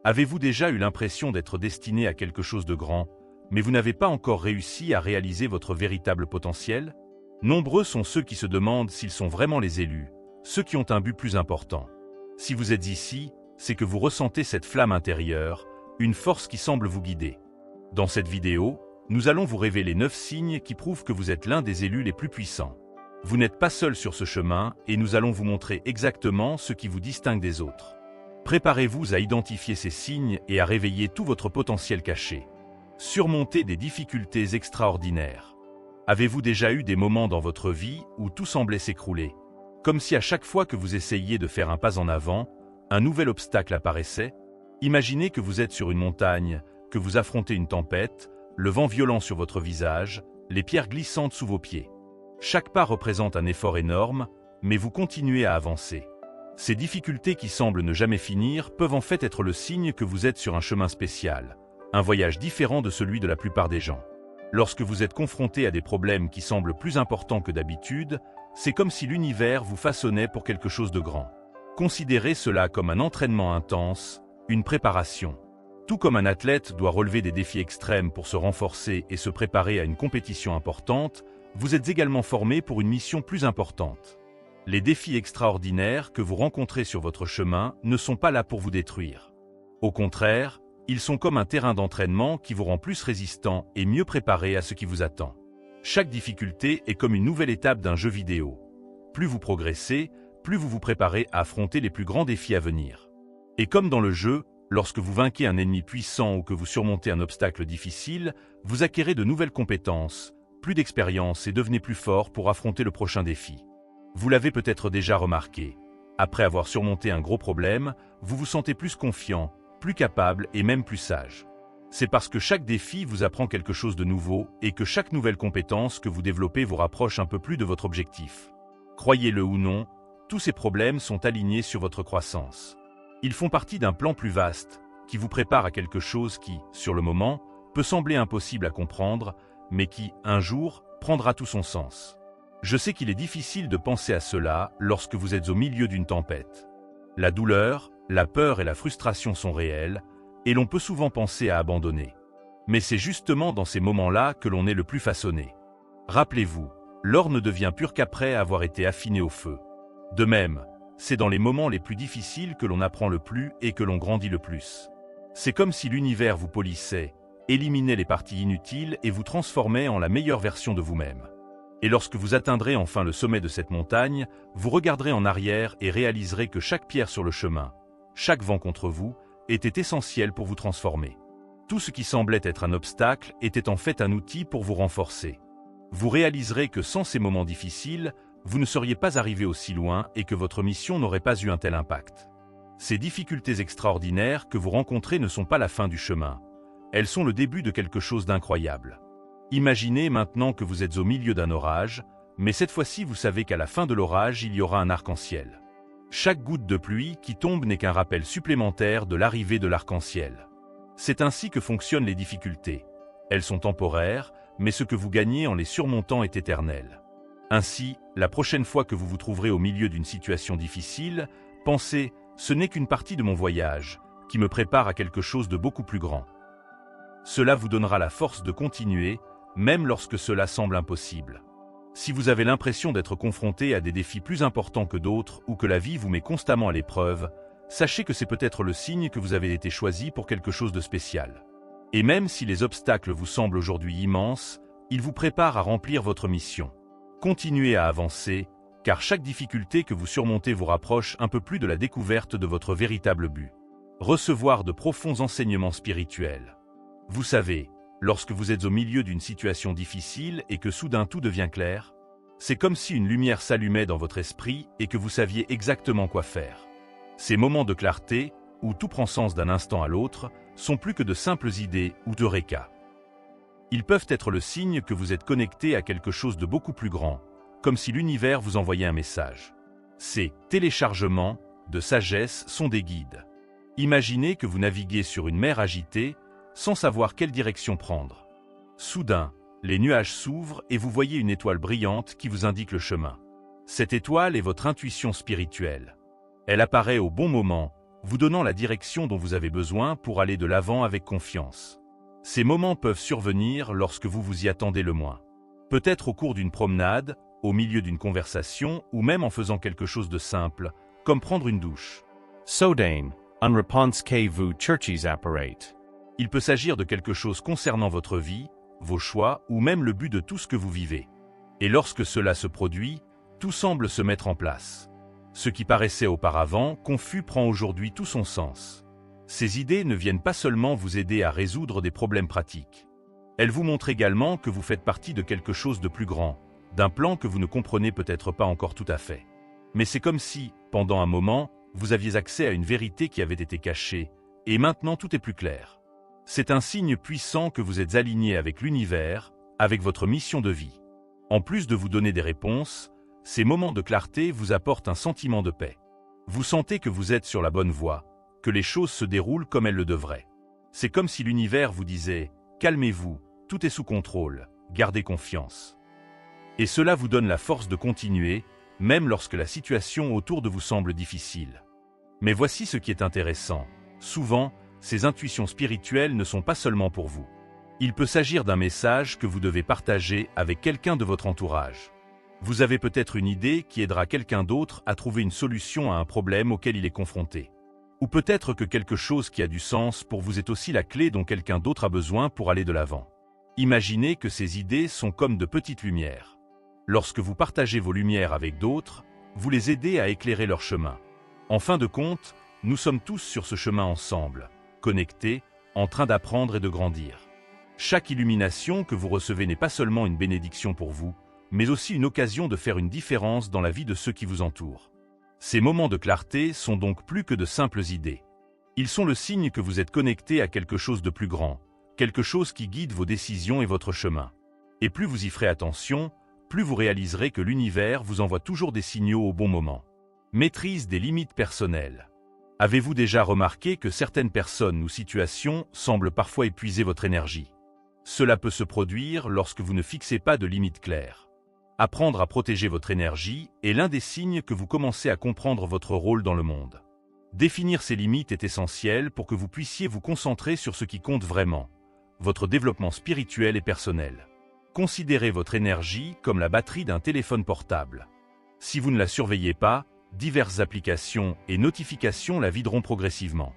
Avez-vous déjà eu l'impression d'être destiné à quelque chose de grand, mais vous n'avez pas encore réussi à réaliser votre véritable potentiel? Nombreux sont ceux qui se demandent s'ils sont vraiment les élus, ceux qui ont un but plus important. Si vous êtes ici, c'est que vous ressentez cette flamme intérieure, une force qui semble vous guider. Dans cette vidéo, nous allons vous révéler 9 signes qui prouvent que vous êtes l'un des élus les plus puissants. Vous n'êtes pas seul sur ce chemin et nous allons vous montrer exactement ce qui vous distingue des autres. Préparez-vous à identifier ces signes et à réveiller tout votre potentiel caché. Surmonter des difficultés extraordinaires. Avez-vous déjà eu des moments dans votre vie où tout semblait s'écrouler? Comme si à chaque fois que vous essayiez de faire un pas en avant, un nouvel obstacle apparaissait? Imaginez que vous êtes sur une montagne, que vous affrontez une tempête, le vent violent sur votre visage, les pierres glissantes sous vos pieds. Chaque pas représente un effort énorme, mais vous continuez à avancer. Ces difficultés qui semblent ne jamais finir peuvent en fait être le signe que vous êtes sur un chemin spécial, un voyage différent de celui de la plupart des gens. Lorsque vous êtes confronté à des problèmes qui semblent plus importants que d'habitude, c'est comme si l'univers vous façonnait pour quelque chose de grand. Considérez cela comme un entraînement intense, une préparation. Tout comme un athlète doit relever des défis extrêmes pour se renforcer et se préparer à une compétition importante, vous êtes également formé pour une mission plus importante. Les défis extraordinaires que vous rencontrez sur votre chemin ne sont pas là pour vous détruire. Au contraire, ils sont comme un terrain d'entraînement qui vous rend plus résistant et mieux préparé à ce qui vous attend. Chaque difficulté est comme une nouvelle étape d'un jeu vidéo. Plus vous progressez, plus vous vous préparez à affronter les plus grands défis à venir. Et comme dans le jeu, lorsque vous vainquez un ennemi puissant ou que vous surmontez un obstacle difficile, vous acquérez de nouvelles compétences, plus d'expérience et devenez plus fort pour affronter le prochain défi. Vous l'avez peut-être déjà remarqué. Après avoir surmonté un gros problème, vous vous sentez plus confiant, plus capable et même plus sage. C'est parce que chaque défi vous apprend quelque chose de nouveau et que chaque nouvelle compétence que vous développez vous rapproche un peu plus de votre objectif. Croyez-le ou non, tous ces problèmes sont alignés sur votre croissance. Ils font partie d'un plan plus vaste, qui vous prépare à quelque chose qui, sur le moment, peut sembler impossible à comprendre, mais qui, un jour, prendra tout son sens. Je sais qu'il est difficile de penser à cela lorsque vous êtes au milieu d'une tempête. La douleur, la peur et la frustration sont réelles, et l'on peut souvent penser à abandonner. Mais c'est justement dans ces moments-là que l'on est le plus façonné. Rappelez-vous, l'or ne devient pur qu'après avoir été affiné au feu. De même, c'est dans les moments les plus difficiles que l'on apprend le plus et que l'on grandit le plus. C'est comme si l'univers vous polissait, éliminait les parties inutiles et vous transformait en la meilleure version de vous-même. Et lorsque vous atteindrez enfin le sommet de cette montagne, vous regarderez en arrière et réaliserez que chaque pierre sur le chemin, chaque vent contre vous, était essentiel pour vous transformer. Tout ce qui semblait être un obstacle était en fait un outil pour vous renforcer. Vous réaliserez que sans ces moments difficiles, vous ne seriez pas arrivé aussi loin et que votre mission n'aurait pas eu un tel impact. Ces difficultés extraordinaires que vous rencontrez ne sont pas la fin du chemin. Elles sont le début de quelque chose d'incroyable. Imaginez maintenant que vous êtes au milieu d'un orage, mais cette fois-ci vous savez qu'à la fin de l'orage, il y aura un arc-en-ciel. Chaque goutte de pluie qui tombe n'est qu'un rappel supplémentaire de l'arrivée de l'arc-en-ciel. C'est ainsi que fonctionnent les difficultés. Elles sont temporaires, mais ce que vous gagnez en les surmontant est éternel. Ainsi, la prochaine fois que vous vous trouverez au milieu d'une situation difficile, pensez « ce n'est qu'une partie de mon voyage, qui me prépare à quelque chose de beaucoup plus grand ». Cela vous donnera la force de continuer, même lorsque cela semble impossible. Si vous avez l'impression d'être confronté à des défis plus importants que d'autres ou que la vie vous met constamment à l'épreuve, sachez que c'est peut-être le signe que vous avez été choisi pour quelque chose de spécial. Et même si les obstacles vous semblent aujourd'hui immenses, ils vous préparent à remplir votre mission. Continuez à avancer, car chaque difficulté que vous surmontez vous rapproche un peu plus de la découverte de votre véritable but. Recevoir de profonds enseignements spirituels. Vous savez, lorsque vous êtes au milieu d'une situation difficile et que soudain tout devient clair, c'est comme si une lumière s'allumait dans votre esprit et que vous saviez exactement quoi faire. Ces moments de clarté, où tout prend sens d'un instant à l'autre, sont plus que de simples idées ou d'eureka. Ils peuvent être le signe que vous êtes connecté à quelque chose de beaucoup plus grand, comme si l'univers vous envoyait un message. Ces téléchargements de sagesse sont des guides. Imaginez que vous naviguez sur une mer agitée, sans savoir quelle direction prendre. Soudain, les nuages s'ouvrent et vous voyez une étoile brillante qui vous indique le chemin. Cette étoile est votre intuition spirituelle. Elle apparaît au bon moment, vous donnant la direction dont vous avez besoin pour aller de l'avant avec confiance. Ces moments peuvent survenir lorsque vous vous y attendez le moins. Peut-être au cours d'une promenade, au milieu d'une conversation ou même en faisant quelque chose de simple, comme prendre une douche. Sådana response que vous churches apparate. Il peut s'agir de quelque chose concernant votre vie, vos choix ou même le but de tout ce que vous vivez. Et lorsque cela se produit, tout semble se mettre en place. Ce qui paraissait auparavant confus prend aujourd'hui tout son sens. Ces idées ne viennent pas seulement vous aider à résoudre des problèmes pratiques. Elles vous montrent également que vous faites partie de quelque chose de plus grand, d'un plan que vous ne comprenez peut-être pas encore tout à fait. Mais c'est comme si, pendant un moment, vous aviez accès à une vérité qui avait été cachée, et maintenant tout est plus clair. C'est un signe puissant que vous êtes aligné avec l'univers, avec votre mission de vie. En plus de vous donner des réponses, ces moments de clarté vous apportent un sentiment de paix. Vous sentez que vous êtes sur la bonne voie, que les choses se déroulent comme elles le devraient. C'est comme si l'univers vous disait « Calmez-vous, tout est sous contrôle, gardez confiance ». Et cela vous donne la force de continuer, même lorsque la situation autour de vous semble difficile. Mais voici ce qui est intéressant. Souvent, ces intuitions spirituelles ne sont pas seulement pour vous. Il peut s'agir d'un message que vous devez partager avec quelqu'un de votre entourage. Vous avez peut-être une idée qui aidera quelqu'un d'autre à trouver une solution à un problème auquel il est confronté. Ou peut-être que quelque chose qui a du sens pour vous est aussi la clé dont quelqu'un d'autre a besoin pour aller de l'avant. Imaginez que ces idées sont comme de petites lumières. Lorsque vous partagez vos lumières avec d'autres, vous les aidez à éclairer leur chemin. En fin de compte, nous sommes tous sur ce chemin ensemble, connectés, en train d'apprendre et de grandir. Chaque illumination que vous recevez n'est pas seulement une bénédiction pour vous, mais aussi une occasion de faire une différence dans la vie de ceux qui vous entourent. Ces moments de clarté sont donc plus que de simples idées. Ils sont le signe que vous êtes connecté à quelque chose de plus grand, quelque chose qui guide vos décisions et votre chemin. Et plus vous y ferez attention, plus vous réaliserez que l'univers vous envoie toujours des signaux au bon moment. Maîtrise des limites personnelles. Avez-vous déjà remarqué que certaines personnes ou situations semblent parfois épuiser votre énergie? Cela peut se produire lorsque vous ne fixez pas de limites claires. Apprendre à protéger votre énergie est l'un des signes que vous commencez à comprendre votre rôle dans le monde. Définir ces limites est essentiel pour que vous puissiez vous concentrer sur ce qui compte vraiment, votre développement spirituel et personnel. Considérez votre énergie comme la batterie d'un téléphone portable. Si vous ne la surveillez pas, diverses applications et notifications la videront progressivement.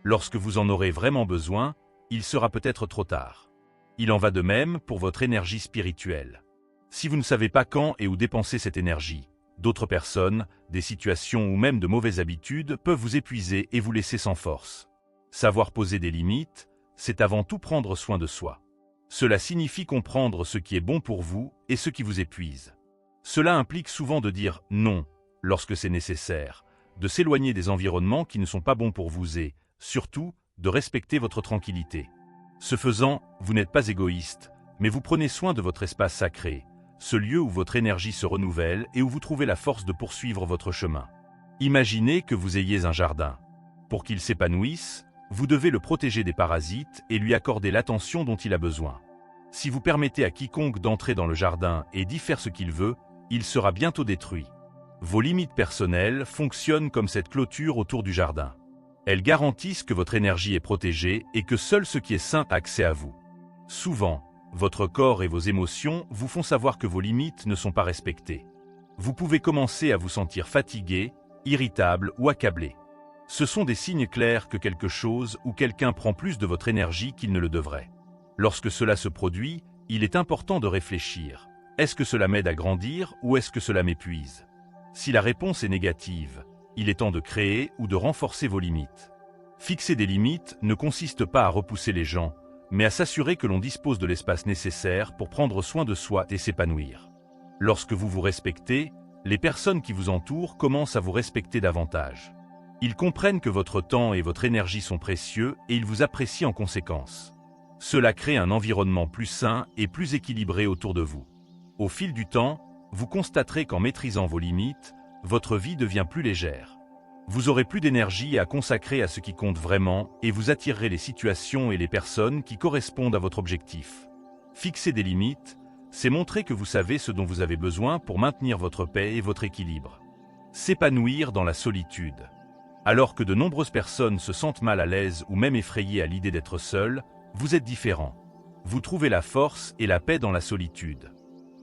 Lorsque vous en aurez vraiment besoin, il sera peut-être trop tard. Il en va de même pour votre énergie spirituelle. Si vous ne savez pas quand et où dépenser cette énergie, d'autres personnes, des situations ou même de mauvaises habitudes peuvent vous épuiser et vous laisser sans force. Savoir poser des limites, c'est avant tout prendre soin de soi. Cela signifie comprendre ce qui est bon pour vous et ce qui vous épuise. Cela implique souvent de dire non lorsque c'est nécessaire, de s'éloigner des environnements qui ne sont pas bons pour vous et, surtout, de respecter votre tranquillité. Ce faisant, vous n'êtes pas égoïste, mais vous prenez soin de votre espace sacré, ce lieu où votre énergie se renouvelle et où vous trouvez la force de poursuivre votre chemin. Imaginez que vous ayez un jardin. Pour qu'il s'épanouisse, vous devez le protéger des parasites et lui accorder l'attention dont il a besoin. Si vous permettez à quiconque d'entrer dans le jardin et d'y faire ce qu'il veut, il sera bientôt détruit. Vos limites personnelles fonctionnent comme cette clôture autour du jardin. Elles garantissent que votre énergie est protégée et que seul ce qui est sain a accès à vous. Souvent, votre corps et vos émotions vous font savoir que vos limites ne sont pas respectées. Vous pouvez commencer à vous sentir fatigué, irritable ou accablé. Ce sont des signes clairs que quelque chose ou quelqu'un prend plus de votre énergie qu'il ne le devrait. Lorsque cela se produit, il est important de réfléchir. Est-ce que cela m'aide à grandir ou est-ce que cela m'épuise? Si la réponse est négative, il est temps de créer ou de renforcer vos limites. Fixer des limites ne consiste pas à repousser les gens, mais à s'assurer que l'on dispose de l'espace nécessaire pour prendre soin de soi et s'épanouir. Lorsque vous vous respectez, les personnes qui vous entourent commencent à vous respecter davantage. Ils comprennent que votre temps et votre énergie sont précieux et ils vous apprécient en conséquence. Cela crée un environnement plus sain et plus équilibré autour de vous. Au fil du temps, vous constaterez qu'en maîtrisant vos limites, votre vie devient plus légère. Vous aurez plus d'énergie à consacrer à ce qui compte vraiment et vous attirerez les situations et les personnes qui correspondent à votre objectif. Fixer des limites, c'est montrer que vous savez ce dont vous avez besoin pour maintenir votre paix et votre équilibre. S'épanouir dans la solitude. Alors que de nombreuses personnes se sentent mal à l'aise ou même effrayées à l'idée d'être seules, vous êtes différent. Vous trouvez la force et la paix dans la solitude.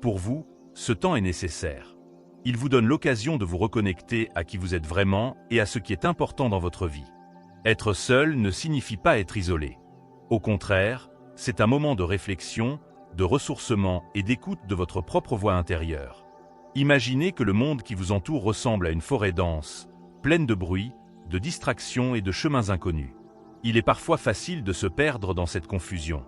Pour vous, ce temps est nécessaire. Il vous donne l'occasion de vous reconnecter à qui vous êtes vraiment et à ce qui est important dans votre vie. Être seul ne signifie pas être isolé. Au contraire, c'est un moment de réflexion, de ressourcement et d'écoute de votre propre voix intérieure. Imaginez que le monde qui vous entoure ressemble à une forêt dense, pleine de bruit, de distractions et de chemins inconnus. Il est parfois facile de se perdre dans cette confusion.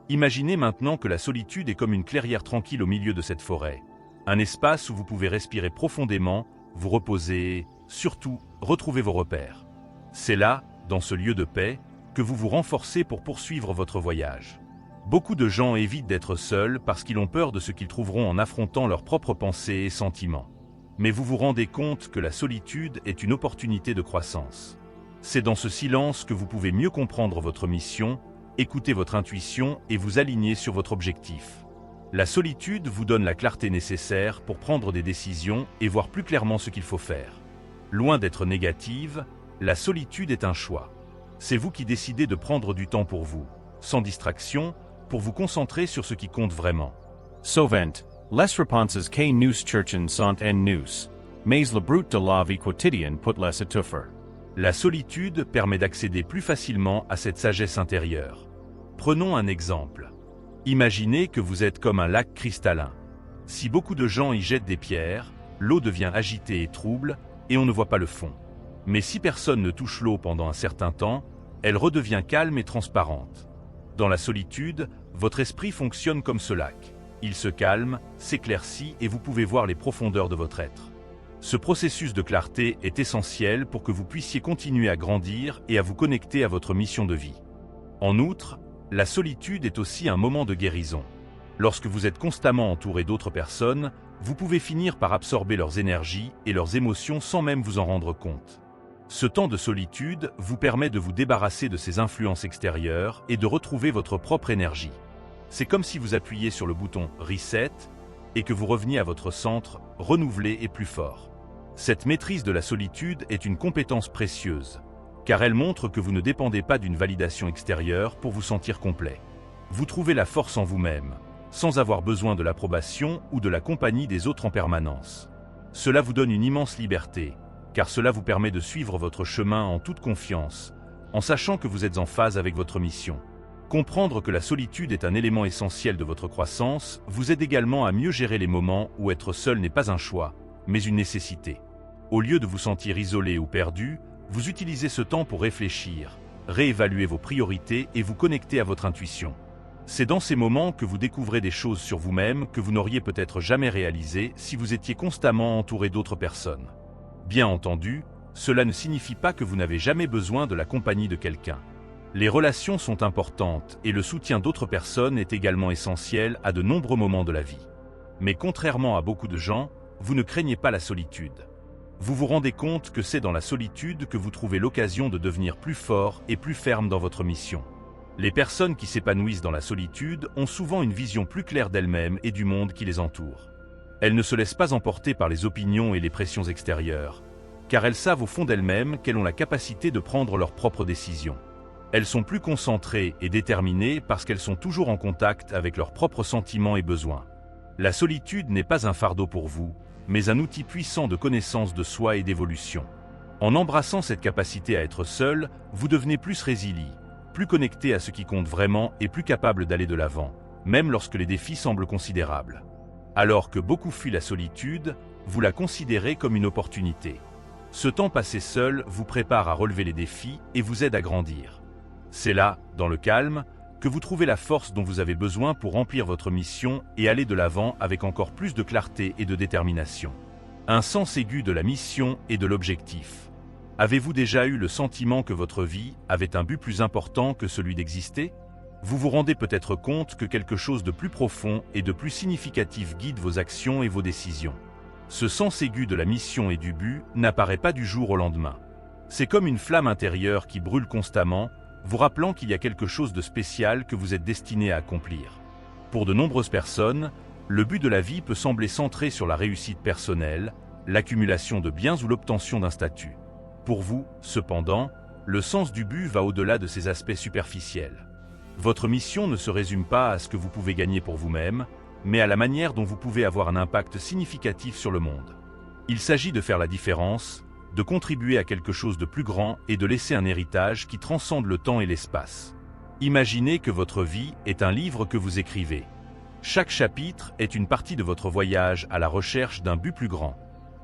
Imaginez maintenant que la solitude est comme une clairière tranquille au milieu de cette forêt. Un espace où vous pouvez respirer profondément, vous reposer et, surtout, retrouver vos repères. C'est là, dans ce lieu de paix, que vous vous renforcez pour poursuivre votre voyage. Beaucoup de gens évitent d'être seuls parce qu'ils ont peur de ce qu'ils trouveront en affrontant leurs propres pensées et sentiments. Mais vous vous rendez compte que la solitude est une opportunité de croissance. C'est dans ce silence que vous pouvez mieux comprendre votre mission, écouter votre intuition et vous aligner sur votre objectif. La solitude vous donne la clarté nécessaire pour prendre des décisions et voir plus clairement ce qu'il faut faire. Loin d'être négative, la solitude est un choix. C'est vous qui décidez de prendre du temps pour vous, sans distraction, pour vous concentrer sur ce qui compte vraiment. Sovent, les responses que nous cherchons sont en nous, mais le brut de la vie quotidienne peut les étouffer. La solitude permet d'accéder plus facilement à cette sagesse intérieure. Prenons un exemple. Imaginez que vous êtes comme un lac cristallin. Si beaucoup de gens y jettent des pierres, l'eau devient agitée et trouble, et on ne voit pas le fond. Mais si personne ne touche l'eau pendant un certain temps, elle redevient calme et transparente. Dans la solitude, votre esprit fonctionne comme ce lac. Il se calme, s'éclaircit et vous pouvez voir les profondeurs de votre être. Ce processus de clarté est essentiel pour que vous puissiez continuer à grandir et à vous connecter à votre mission de vie. En outre, la solitude est aussi un moment de guérison. Lorsque vous êtes constamment entouré d'autres personnes, vous pouvez finir par absorber leurs énergies et leurs émotions sans même vous en rendre compte. Ce temps de solitude vous permet de vous débarrasser de ces influences extérieures et de retrouver votre propre énergie. C'est comme si vous appuyiez sur le bouton « Reset » et que vous reveniez à votre centre, renouvelé et plus fort. Cette maîtrise de la solitude est une compétence précieuse, car elle montre que vous ne dépendez pas d'une validation extérieure pour vous sentir complet. Vous trouvez la force en vous-même, sans avoir besoin de l'approbation ou de la compagnie des autres en permanence. Cela vous donne une immense liberté, car cela vous permet de suivre votre chemin en toute confiance, en sachant que vous êtes en phase avec votre mission. Comprendre que la solitude est un élément essentiel de votre croissance vous aide également à mieux gérer les moments où être seul n'est pas un choix, mais une nécessité. Au lieu de vous sentir isolé ou perdu, vous utilisez ce temps pour réfléchir, réévaluer vos priorités et vous connecter à votre intuition. C'est dans ces moments que vous découvrez des choses sur vous-même que vous n'auriez peut-être jamais réalisées si vous étiez constamment entouré d'autres personnes. Bien entendu, cela ne signifie pas que vous n'avez jamais besoin de la compagnie de quelqu'un. Les relations sont importantes et le soutien d'autres personnes est également essentiel à de nombreux moments de la vie. Mais contrairement à beaucoup de gens, vous ne craignez pas la solitude. Vous vous rendez compte que c'est dans la solitude que vous trouvez l'occasion de devenir plus fort et plus ferme dans votre mission. Les personnes qui s'épanouissent dans la solitude ont souvent une vision plus claire d'elles-mêmes et du monde qui les entoure. Elles ne se laissent pas emporter par les opinions et les pressions extérieures, car elles savent au fond d'elles-mêmes qu'elles ont la capacité de prendre leurs propres décisions. Elles sont plus concentrées et déterminées parce qu'elles sont toujours en contact avec leurs propres sentiments et besoins. La solitude n'est pas un fardeau pour vous, mais un outil puissant de connaissance de soi et d'évolution. En embrassant cette capacité à être seul, vous devenez plus résilient, plus connecté à ce qui compte vraiment et plus capable d'aller de l'avant, même lorsque les défis semblent considérables. Alors que beaucoup fuient la solitude, vous la considérez comme une opportunité. Ce temps passé seul vous prépare à relever les défis et vous aide à grandir. C'est là, dans le calme, que vous trouvez la force dont vous avez besoin pour remplir votre mission et aller de l'avant avec encore plus de clarté et de détermination. Un sens aigu de la mission et de l'objectif. Avez-vous déjà eu le sentiment que votre vie avait un but plus important que celui d'exister ? Vous vous rendez peut-être compte que quelque chose de plus profond et de plus significatif guide vos actions et vos décisions. Ce sens aigu de la mission et du but n'apparaît pas du jour au lendemain. C'est comme une flamme intérieure qui brûle constamment, vous rappelant qu'il y a quelque chose de spécial que vous êtes destiné à accomplir. Pour de nombreuses personnes, le but de la vie peut sembler centré sur la réussite personnelle, l'accumulation de biens ou l'obtention d'un statut. Pour vous, cependant, le sens du but va au-delà de ces aspects superficiels. Votre mission ne se résume pas à ce que vous pouvez gagner pour vous-même, mais à la manière dont vous pouvez avoir un impact significatif sur le monde. Il s'agit de faire la différence, de contribuer à quelque chose de plus grand et de laisser un héritage qui transcende le temps et l'espace. Imaginez que votre vie est un livre que vous écrivez. Chaque chapitre est une partie de votre voyage à la recherche d'un but plus grand.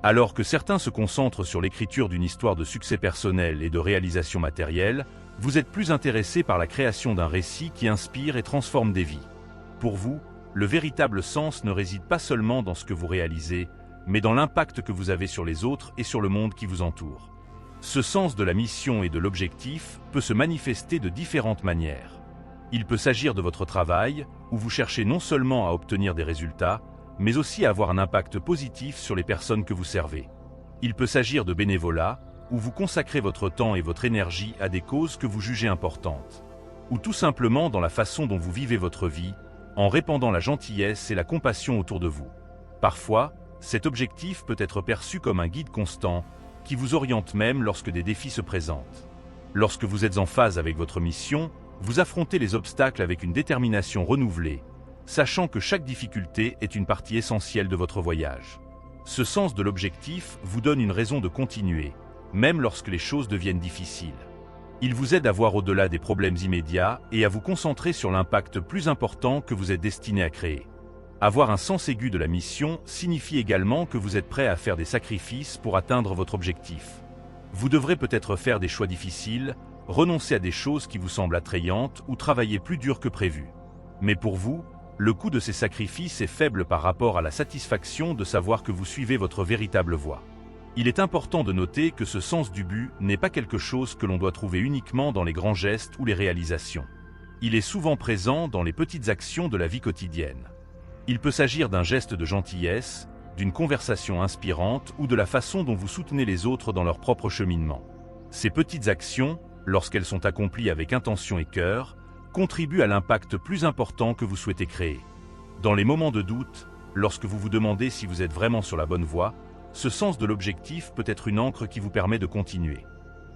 Alors que certains se concentrent sur l'écriture d'une histoire de succès personnel et de réalisation matérielle, vous êtes plus intéressé par la création d'un récit qui inspire et transforme des vies. Pour vous, le véritable sens ne réside pas seulement dans ce que vous réalisez, mais dans l'impact que vous avez sur les autres et sur le monde qui vous entoure. Ce sens de la mission et de l'objectif peut se manifester de différentes manières. Il peut s'agir de votre travail, où vous cherchez non seulement à obtenir des résultats, mais aussi à avoir un impact positif sur les personnes que vous servez. Il peut s'agir de bénévolat, où vous consacrez votre temps et votre énergie à des causes que vous jugez importantes. Ou tout simplement dans la façon dont vous vivez votre vie, en répandant la gentillesse et la compassion autour de vous. Parfois, cet objectif peut être perçu comme un guide constant, qui vous oriente même lorsque des défis se présentent. Lorsque vous êtes en phase avec votre mission, vous affrontez les obstacles avec une détermination renouvelée, sachant que chaque difficulté est une partie essentielle de votre voyage. Ce sens de l'objectif vous donne une raison de continuer, même lorsque les choses deviennent difficiles. Il vous aide à voir au-delà des problèmes immédiats et à vous concentrer sur l'impact plus important que vous êtes destiné à créer. Avoir un sens aigu de la mission signifie également que vous êtes prêt à faire des sacrifices pour atteindre votre objectif. Vous devrez peut-être faire des choix difficiles, renoncer à des choses qui vous semblent attrayantes ou travailler plus dur que prévu. Mais pour vous, le coût de ces sacrifices est faible par rapport à la satisfaction de savoir que vous suivez votre véritable voie. Il est important de noter que ce sens du but n'est pas quelque chose que l'on doit trouver uniquement dans les grands gestes ou les réalisations. Il est souvent présent dans les petites actions de la vie quotidienne. Il peut s'agir d'un geste de gentillesse, d'une conversation inspirante ou de la façon dont vous soutenez les autres dans leur propre cheminement. Ces petites actions, lorsqu'elles sont accomplies avec intention et cœur, contribuent à l'impact plus important que vous souhaitez créer. Dans les moments de doute, lorsque vous vous demandez si vous êtes vraiment sur la bonne voie, ce sens de l'objectif peut être une ancre qui vous permet de continuer.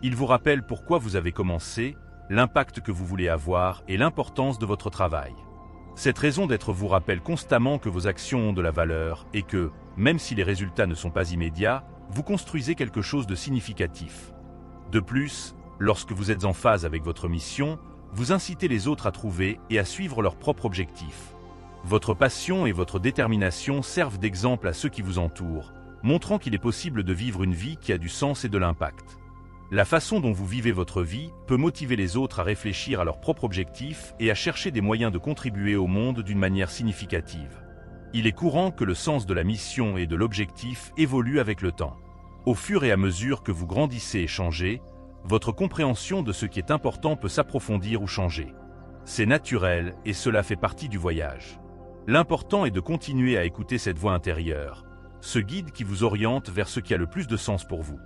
Il vous rappelle pourquoi vous avez commencé, l'impact que vous voulez avoir et l'importance de votre travail. Cette raison d'être vous rappelle constamment que vos actions ont de la valeur et que, même si les résultats ne sont pas immédiats, vous construisez quelque chose de significatif. De plus, lorsque vous êtes en phase avec votre mission, vous incitez les autres à trouver et à suivre leur propre objectif. Votre passion et votre détermination servent d'exemple à ceux qui vous entourent, montrant qu'il est possible de vivre une vie qui a du sens et de l'impact. La façon dont vous vivez votre vie peut motiver les autres à réfléchir à leurs propres objectifs et à chercher des moyens de contribuer au monde d'une manière significative. Il est courant que le sens de la mission et de l'objectif évolue avec le temps. Au fur et à mesure que vous grandissez et changez, votre compréhension de ce qui est important peut s'approfondir ou changer. C'est naturel et cela fait partie du voyage. L'important est de continuer à écouter cette voix intérieure, ce guide qui vous oriente vers ce qui a le plus de sens pour vous.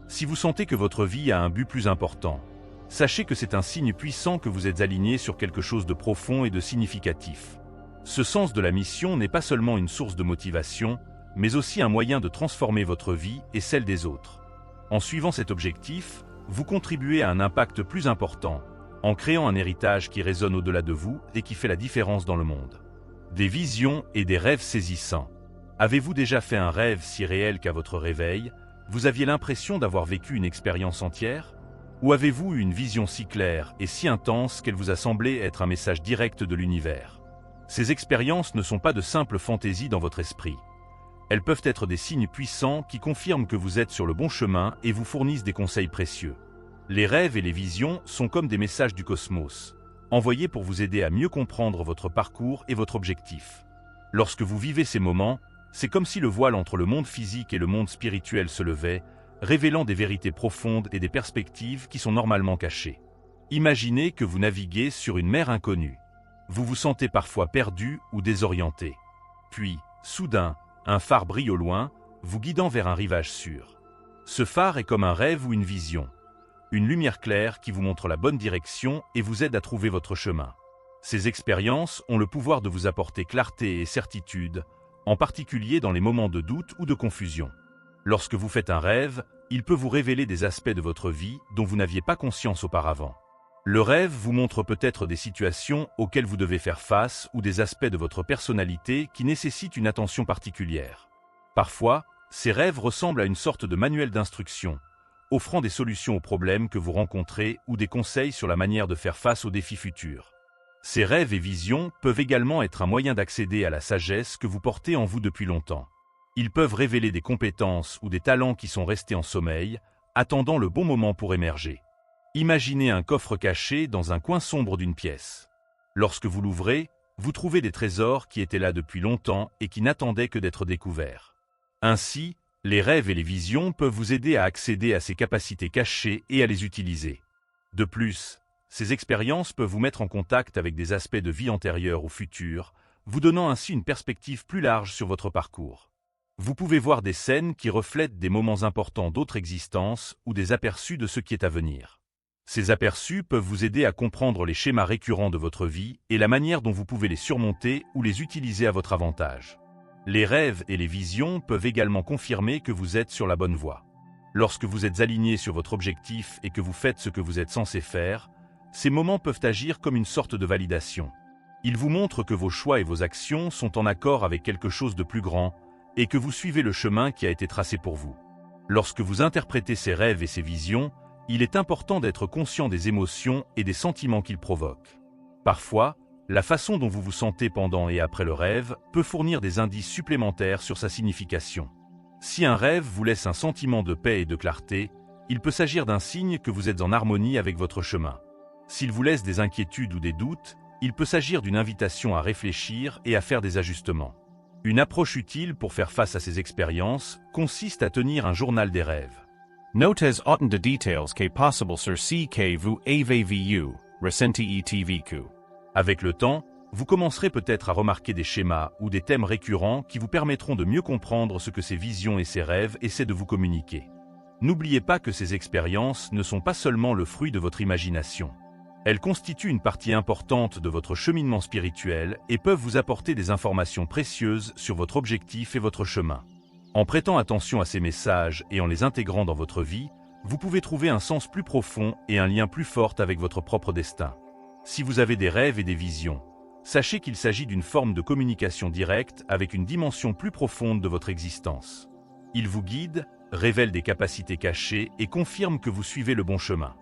Si vous sentez que votre vie a un but plus important, sachez que c'est un signe puissant que vous êtes aligné sur quelque chose de profond et de significatif. Ce sens de la mission n'est pas seulement une source de motivation, mais aussi un moyen de transformer votre vie et celle des autres. En suivant cet objectif, vous contribuez à un impact plus important, en créant un héritage qui résonne au-delà de vous et qui fait la différence dans le monde. Des visions et des rêves saisissants. Avez-vous déjà fait un rêve si réel qu'à votre réveil, vous aviez l'impression d'avoir vécu une expérience entière? Ou avez-vous eu une vision si claire et si intense qu'elle vous a semblé être un message direct de l'univers? Ces expériences ne sont pas de simples fantaisies dans votre esprit. Elles peuvent être des signes puissants qui confirment que vous êtes sur le bon chemin et vous fournissent des conseils précieux. Les rêves et les visions sont comme des messages du cosmos, envoyés pour vous aider à mieux comprendre votre parcours et votre objectif. Lorsque vous vivez ces moments, c'est comme si le voile entre le monde physique et le monde spirituel se levait, révélant des vérités profondes et des perspectives qui sont normalement cachées. Imaginez que vous naviguez sur une mer inconnue. Vous vous sentez parfois perdu ou désorienté. Puis, soudain, un phare brille au loin, vous guidant vers un rivage sûr. Ce phare est comme un rêve ou une vision. Une lumière claire qui vous montre la bonne direction et vous aide à trouver votre chemin. Ces expériences ont le pouvoir de vous apporter clarté et certitude, en particulier dans les moments de doute ou de confusion. Lorsque vous faites un rêve, Il peut vous révéler des aspects de votre vie dont vous n'aviez pas conscience auparavant. Le rêve vous montre peut-être des situations auxquelles vous devez faire face ou des aspects de votre personnalité qui nécessitent une attention particulière. Parfois, ces rêves ressemblent à une sorte de manuel d'instruction, offrant des solutions aux problèmes que vous rencontrez ou des conseils sur la manière de faire face aux défis futurs. Ces rêves et visions peuvent également être un moyen d'accéder à la sagesse que vous portez en vous depuis longtemps. Ils peuvent révéler des compétences ou des talents qui sont restés en sommeil, attendant le bon moment pour émerger. Imaginez un coffre caché dans un coin sombre d'une pièce. Lorsque vous l'ouvrez, vous trouvez des trésors qui étaient là depuis longtemps et qui n'attendaient que d'être découverts. Ainsi, les rêves et les visions peuvent vous aider à accéder à ces capacités cachées et à les utiliser. De plus, ces expériences peuvent vous mettre en contact avec des aspects de vie antérieure ou future, vous donnant ainsi une perspective plus large sur votre parcours. Vous pouvez voir des scènes qui reflètent des moments importants d'autres existences ou des aperçus de ce qui est à venir. Ces aperçus peuvent vous aider à comprendre les schémas récurrents de votre vie et la manière dont vous pouvez les surmonter ou les utiliser à votre avantage. Les rêves et les visions peuvent également confirmer que vous êtes sur la bonne voie. Lorsque vous êtes aligné sur votre objectif et que vous faites ce que vous êtes censé faire, ces moments peuvent agir comme une sorte de validation. Ils vous montrent que vos choix et vos actions sont en accord avec quelque chose de plus grand et que vous suivez le chemin qui a été tracé pour vous. Lorsque vous interprétez ces rêves et ces visions, il est important d'être conscient des émotions et des sentiments qu'ils provoquent. Parfois, la façon dont vous vous sentez pendant et après le rêve peut fournir des indices supplémentaires sur sa signification. Si un rêve vous laisse un sentiment de paix et de clarté, il peut s'agir d'un signe que vous êtes en harmonie avec votre chemin. S'il vous laisse des inquiétudes ou des doutes, il peut s'agir d'une invitation à réfléchir et à faire des ajustements. Une approche utile pour faire face à ces expériences consiste à tenir un journal des rêves. Notes autant de details que possible sur ce que vous avez vu, ressenti et vécu. Avec le temps, vous commencerez peut-être à remarquer des schémas ou des thèmes récurrents qui vous permettront de mieux comprendre ce que ces visions et ces rêves essaient de vous communiquer. N'oubliez pas que ces expériences ne sont pas seulement le fruit de votre imagination. Elles constituent une partie importante de votre cheminement spirituel et peuvent vous apporter des informations précieuses sur votre objectif et votre chemin. En prêtant attention à ces messages et en les intégrant dans votre vie, vous pouvez trouver un sens plus profond et un lien plus fort avec votre propre destin. Si vous avez des rêves et des visions, sachez qu'il s'agit d'une forme de communication directe avec une dimension plus profonde de votre existence. Ils vous guident, révèlent des capacités cachées et confirment que vous suivez le bon chemin.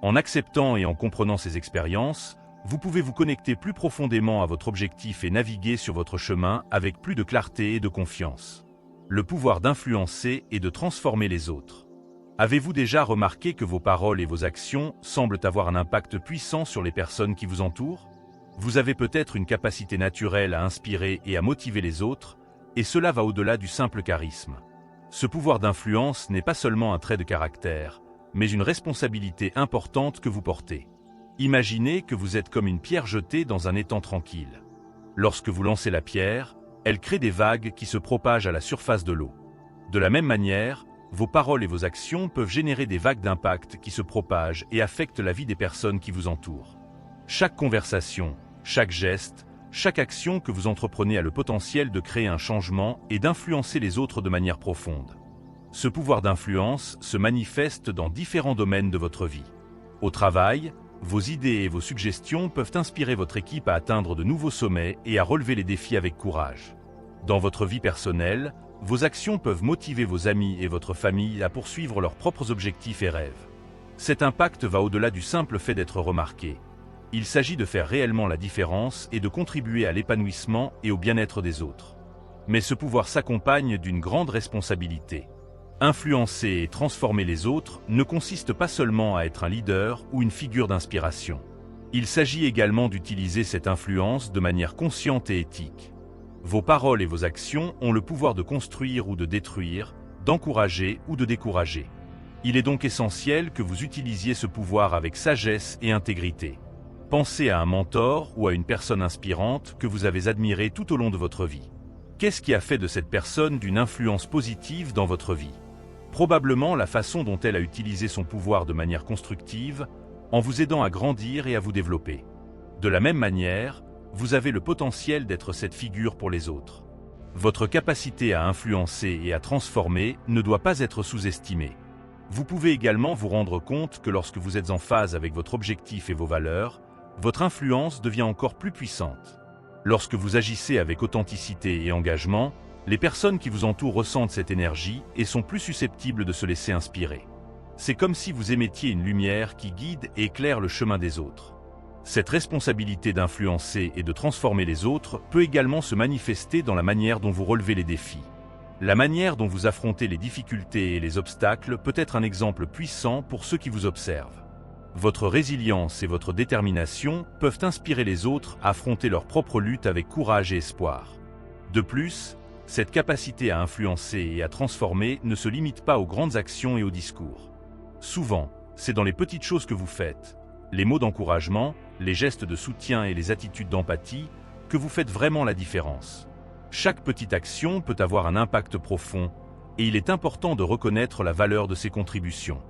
En acceptant et en comprenant ces expériences, vous pouvez vous connecter plus profondément à votre objectif et naviguer sur votre chemin avec plus de clarté et de confiance. Le pouvoir d'influencer et de transformer les autres. Avez-vous déjà remarqué que vos paroles et vos actions semblent avoir un impact puissant sur les personnes qui vous entourent? Vous avez peut-être une capacité naturelle à inspirer et à motiver les autres, et cela va au-delà du simple charisme. Ce pouvoir d'influence n'est pas seulement un trait de caractère, mais une responsabilité importante que vous portez. Imaginez que vous êtes comme une pierre jetée dans un étang tranquille. Lorsque vous lancez la pierre, elle crée des vagues qui se propagent à la surface de l'eau. De la même manière, vos paroles et vos actions peuvent générer des vagues d'impact qui se propagent et affectent la vie des personnes qui vous entourent. Chaque conversation, chaque geste, chaque action que vous entreprenez a le potentiel de créer un changement et d'influencer les autres de manière profonde. Ce pouvoir d'influence se manifeste dans différents domaines de votre vie. Au travail, vos idées et vos suggestions peuvent inspirer votre équipe à atteindre de nouveaux sommets et à relever les défis avec courage. Dans votre vie personnelle, vos actions peuvent motiver vos amis et votre famille à poursuivre leurs propres objectifs et rêves. Cet impact va au-delà du simple fait d'être remarqué. Il s'agit de faire réellement la différence et de contribuer à l'épanouissement et au bien-être des autres. Mais ce pouvoir s'accompagne d'une grande responsabilité. Influencer et transformer les autres ne consiste pas seulement à être un leader ou une figure d'inspiration. Il s'agit également d'utiliser cette influence de manière consciente et éthique. Vos paroles et vos actions ont le pouvoir de construire ou de détruire, d'encourager ou de décourager. Il est donc essentiel que vous utilisiez ce pouvoir avec sagesse et intégrité. Pensez à un mentor ou à une personne inspirante que vous avez admirée tout au long de votre vie. Qu'est-ce qui a fait de cette personne d'une influence positive dans votre vie? Probablement la façon dont elle a utilisé son pouvoir de manière constructive, en vous aidant à grandir et à vous développer. De la même manière, vous avez le potentiel d'être cette figure pour les autres. Votre capacité à influencer et à transformer ne doit pas être sous-estimée. Vous pouvez également vous rendre compte que lorsque vous êtes en phase avec votre objectif et vos valeurs, votre influence devient encore plus puissante. Lorsque vous agissez avec authenticité et engagement, les personnes qui vous entourent ressentent cette énergie et sont plus susceptibles de se laisser inspirer. C'est comme si vous émettiez une lumière qui guide et éclaire le chemin des autres. Cette responsabilité d'influencer et de transformer les autres peut également se manifester dans la manière dont vous relevez les défis. La manière dont vous affrontez les difficultés et les obstacles peut être un exemple puissant pour ceux qui vous observent. Votre résilience et votre détermination peuvent inspirer les autres à affronter leur propre lutte avec courage et espoir. De plus, cette capacité à influencer et à transformer ne se limite pas aux grandes actions et aux discours. Souvent, c'est dans les petites choses que vous faites, les mots d'encouragement, les gestes de soutien et les attitudes d'empathie, que vous faites vraiment la différence. Chaque petite action peut avoir un impact profond, et il est important de reconnaître la valeur de ces contributions.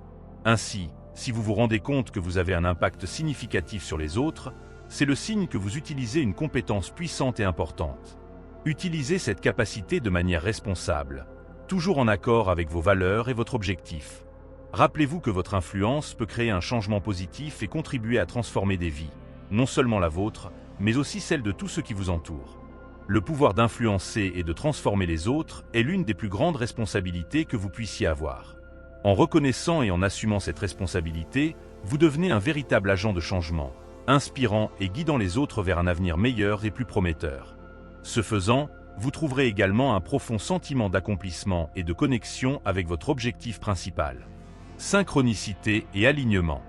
Ainsi, si vous vous rendez compte que vous avez un impact significatif sur les autres, c'est le signe que vous utilisez une compétence puissante et importante. Utilisez cette capacité de manière responsable, toujours en accord avec vos valeurs et votre objectif. Rappelez-vous que votre influence peut créer un changement positif et contribuer à transformer des vies, non seulement la vôtre, mais aussi celle de tous ceux qui vous entourent. Le pouvoir d'influencer et de transformer les autres est l'une des plus grandes responsabilités que vous puissiez avoir. En reconnaissant et en assumant cette responsabilité, vous devenez un véritable agent de changement, inspirant et guidant les autres vers un avenir meilleur et plus prometteur. Ce faisant, vous trouverez également un profond sentiment d'accomplissement et de connexion avec votre objectif principal. Synchronicité et alignement.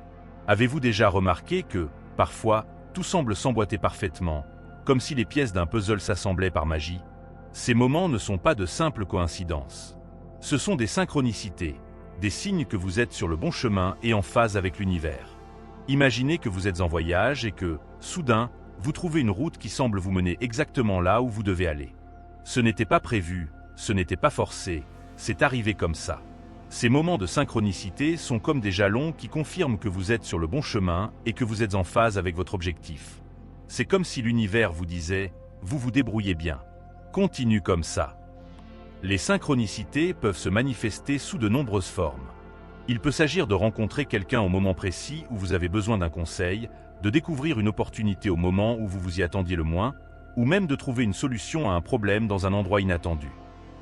Avez-vous déjà remarqué que, parfois, tout semble s'emboîter parfaitement, comme si les pièces d'un puzzle s'assemblaient par magie? Ces moments ne sont pas de simples coïncidences. Ce sont des synchronicités, des signes que vous êtes sur le bon chemin et en phase avec l'univers. Imaginez que vous êtes en voyage et que, soudain, vous trouvez une route qui semble vous mener exactement là où vous devez aller. Ce n'était pas prévu, ce n'était pas forcé, c'est arrivé comme ça. Ces moments de synchronicité sont comme des jalons qui confirment que vous êtes sur le bon chemin et que vous êtes en phase avec votre objectif. C'est comme si l'univers vous disait « vous vous débrouillez bien. Continue comme ça ». Les synchronicités peuvent se manifester sous de nombreuses formes. Il peut s'agir de rencontrer quelqu'un au moment précis où vous avez besoin d'un conseil, de découvrir une opportunité au moment où vous vous y attendiez le moins, ou même de trouver une solution à un problème dans un endroit inattendu.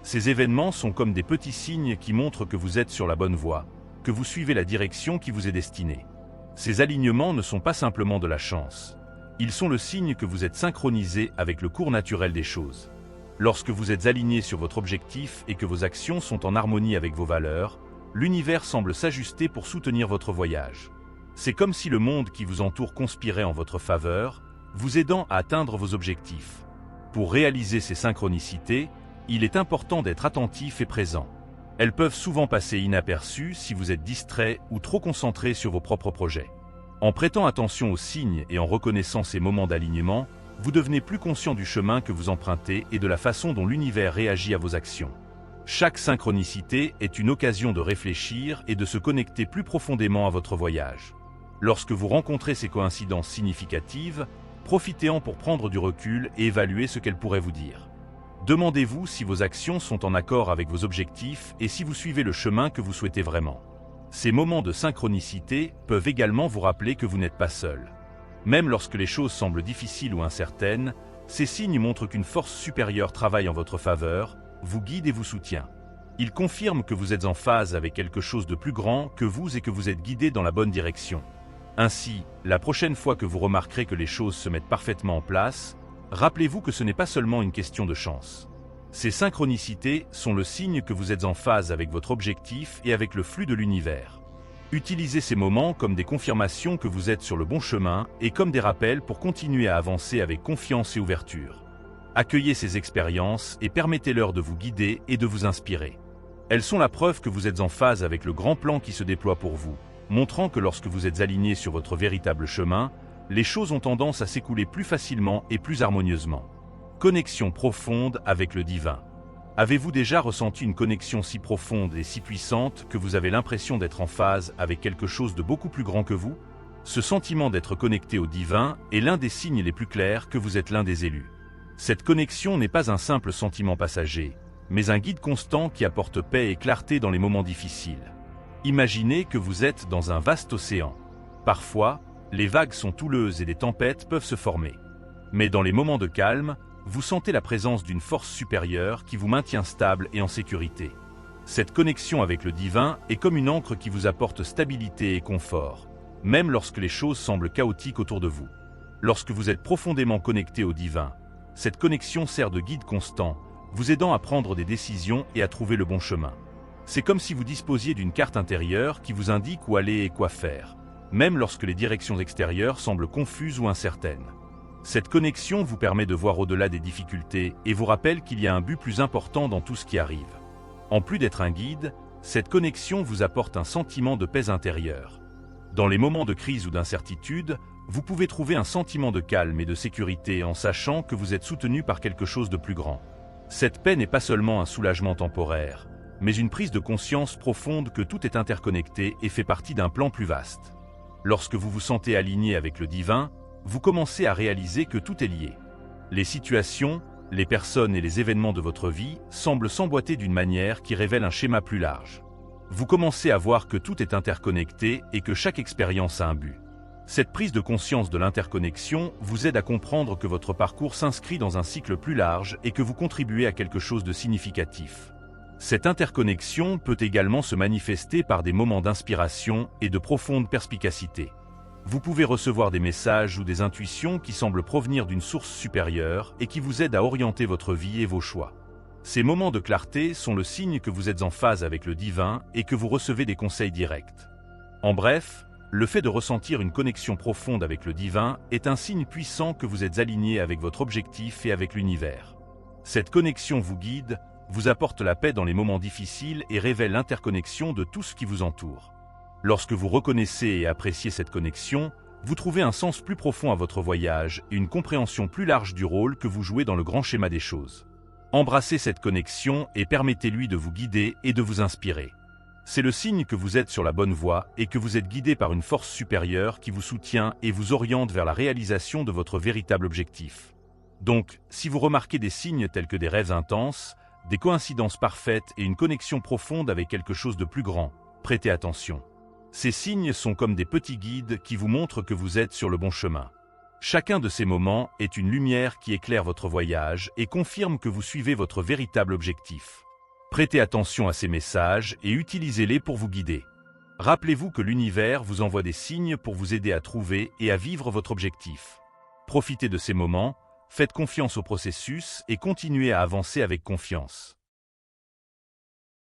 Ces événements sont comme des petits signes qui montrent que vous êtes sur la bonne voie, que vous suivez la direction qui vous est destinée. Ces alignements ne sont pas simplement de la chance. Ils sont le signe que vous êtes synchronisé avec le cours naturel des choses. Lorsque vous êtes aligné sur votre objectif et que vos actions sont en harmonie avec vos valeurs, l'univers semble s'ajuster pour soutenir votre voyage. C'est comme si le monde qui vous entoure conspirait en votre faveur, vous aidant à atteindre vos objectifs. Pour réaliser ces synchronicités, il est important d'être attentif et présent. Elles peuvent souvent passer inaperçues si vous êtes distrait ou trop concentré sur vos propres projets. En prêtant attention aux signes et en reconnaissant ces moments d'alignement, vous devenez plus conscient du chemin que vous empruntez et de la façon dont l'univers réagit à vos actions. Chaque synchronicité est une occasion de réfléchir et de se connecter plus profondément à votre voyage. Lorsque vous rencontrez ces coïncidences significatives, profitez-en pour prendre du recul et évaluer ce qu'elles pourraient vous dire. Demandez-vous si vos actions sont en accord avec vos objectifs et si vous suivez le chemin que vous souhaitez vraiment. Ces moments de synchronicité peuvent également vous rappeler que vous n'êtes pas seul. Même lorsque les choses semblent difficiles ou incertaines, ces signes montrent qu'une force supérieure travaille en votre faveur, vous guide et vous soutient. Ils confirment que vous êtes en phase avec quelque chose de plus grand que vous et que vous êtes guidé dans la bonne direction. Ainsi, la prochaine fois que vous remarquerez que les choses se mettent parfaitement en place, rappelez-vous que ce n'est pas seulement une question de chance. Ces synchronicités sont le signe que vous êtes en phase avec votre objectif et avec le flux de l'univers. Utilisez ces moments comme des confirmations que vous êtes sur le bon chemin et comme des rappels pour continuer à avancer avec confiance et ouverture. Accueillez ces expériences et permettez-leur de vous guider et de vous inspirer. Elles sont la preuve que vous êtes en phase avec le grand plan qui se déploie pour vous, montrant que lorsque vous êtes aligné sur votre véritable chemin, les choses ont tendance à s'écouler plus facilement et plus harmonieusement. Connexion profonde avec le divin. Avez-vous déjà ressenti une connexion si profonde et si puissante que vous avez l'impression d'être en phase avec quelque chose de beaucoup plus grand que vous? Ce sentiment d'être connecté au divin est l'un des signes les plus clairs que vous êtes l'un des élus. Cette connexion n'est pas un simple sentiment passager, mais un guide constant qui apporte paix et clarté dans les moments difficiles. Imaginez que vous êtes dans un vaste océan. Parfois, les vagues sont houleuses et des tempêtes peuvent se former. Mais dans les moments de calme, vous sentez la présence d'une force supérieure qui vous maintient stable et en sécurité. Cette connexion avec le divin est comme une ancre qui vous apporte stabilité et confort, même lorsque les choses semblent chaotiques autour de vous. Lorsque vous êtes profondément connecté au divin, cette connexion sert de guide constant, vous aidant à prendre des décisions et à trouver le bon chemin. C'est comme si vous disposiez d'une carte intérieure qui vous indique où aller et quoi faire, même lorsque les directions extérieures semblent confuses ou incertaines. Cette connexion vous permet de voir au-delà des difficultés et vous rappelle qu'il y a un but plus important dans tout ce qui arrive. En plus d'être un guide, cette connexion vous apporte un sentiment de paix intérieure. Dans les moments de crise ou d'incertitude, vous pouvez trouver un sentiment de calme et de sécurité en sachant que vous êtes soutenu par quelque chose de plus grand. Cette paix n'est pas seulement un soulagement temporaire, mais une prise de conscience profonde que tout est interconnecté et fait partie d'un plan plus vaste. Lorsque vous vous sentez aligné avec le divin, vous commencez à réaliser que tout est lié. Les situations, les personnes et les événements de votre vie semblent s'emboîter d'une manière qui révèle un schéma plus large. Vous commencez à voir que tout est interconnecté et que chaque expérience a un but. Cette prise de conscience de l'interconnexion vous aide à comprendre que votre parcours s'inscrit dans un cycle plus large et que vous contribuez à quelque chose de significatif. Cette interconnexion peut également se manifester par des moments d'inspiration et de profonde perspicacité. Vous pouvez recevoir des messages ou des intuitions qui semblent provenir d'une source supérieure et qui vous aident à orienter votre vie et vos choix. Ces moments de clarté sont le signe que vous êtes en phase avec le divin et que vous recevez des conseils directs. En bref, le fait de ressentir une connexion profonde avec le divin est un signe puissant que vous êtes aligné avec votre objectif et avec l'univers. Cette connexion vous guide, vous apporte la paix dans les moments difficiles et révèle l'interconnexion de tout ce qui vous entoure. Lorsque vous reconnaissez et appréciez cette connexion, vous trouvez un sens plus profond à votre voyage et une compréhension plus large du rôle que vous jouez dans le grand schéma des choses. Embrassez cette connexion et permettez-lui de vous guider et de vous inspirer. C'est le signe que vous êtes sur la bonne voie et que vous êtes guidé par une force supérieure qui vous soutient et vous oriente vers la réalisation de votre véritable objectif. Donc, si vous remarquez des signes tels que des rêves intenses, des coïncidences parfaites et une connexion profonde avec quelque chose de plus grand, prêtez attention. Ces signes sont comme des petits guides qui vous montrent que vous êtes sur le bon chemin. Chacun de ces moments est une lumière qui éclaire votre voyage et confirme que vous suivez votre véritable objectif. Prêtez attention à ces messages et utilisez-les pour vous guider. Rappelez-vous que l'univers vous envoie des signes pour vous aider à trouver et à vivre votre objectif. Profitez de ces moments, faites confiance au processus et continuez à avancer avec confiance.